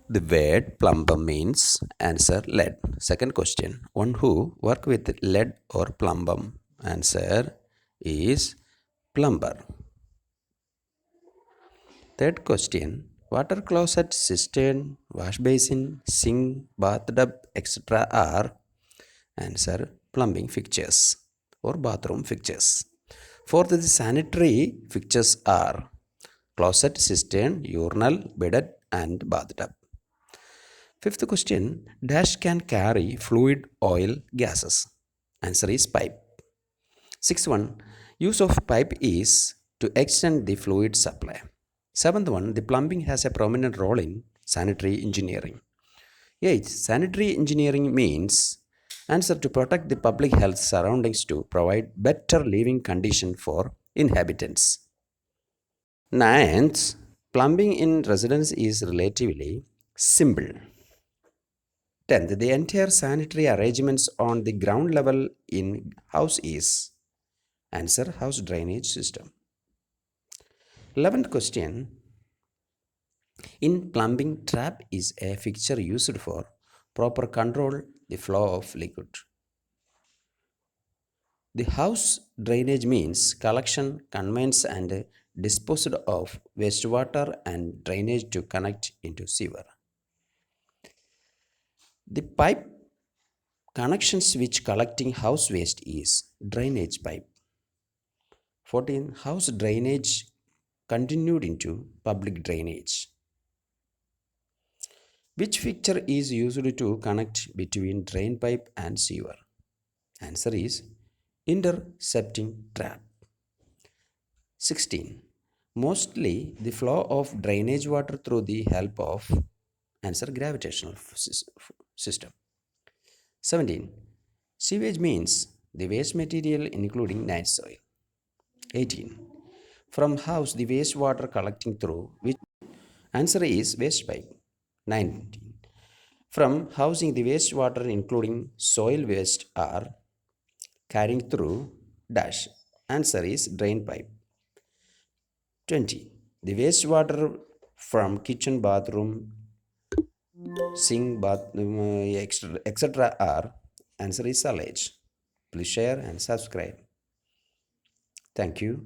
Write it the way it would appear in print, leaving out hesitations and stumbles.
The word plumber means answer lead. Second question, one who work with lead or plumber. Answer is plumber. Third question, water closet, cistern, wash basin, sink, bathtub, etc. are answer plumbing fixtures or bathroom fixtures. Fourth, the sanitary fixtures are closet, cistern, urinal, bidet, and bathtub. Fifth question, dash can carry fluid, oil, gases. Answer is pipe. Sixth one, use of pipe is to extend the fluid supply. Seventh one, the plumbing has a prominent role in sanitary engineering. Eighth, sanitary engineering means answer to protect the public health surroundings to provide better living condition for inhabitants. Ninth, plumbing in residence is relatively simple. 10th, the entire sanitary arrangements on the ground level in house is answer house drainage system. 11th question, in plumbing trap is a fixture used for proper control the flow of liquid. The house drainage means collection, conveyance and disposal of wastewater and drainage to connect into sewer. The pipe connections which collecting house waste is drainage pipe. 14. House drainage continued into public drainage. Which fixture is used to connect between drain pipe and sewer? Answer is intercepting trap. 16. Mostly the flow of drainage water through the help of answer gravitational system. 17. Sewage means the waste material including night soil. 18. From house the wastewater collecting through which answer is waste pipe. 19. From housing the wastewater including soil waste are carrying through dash. Answer is drain pipe. 20. The wastewater from kitchen, bathroom, sink, bathroom, etc. are answer is sewage. Please share and subscribe. Thank you.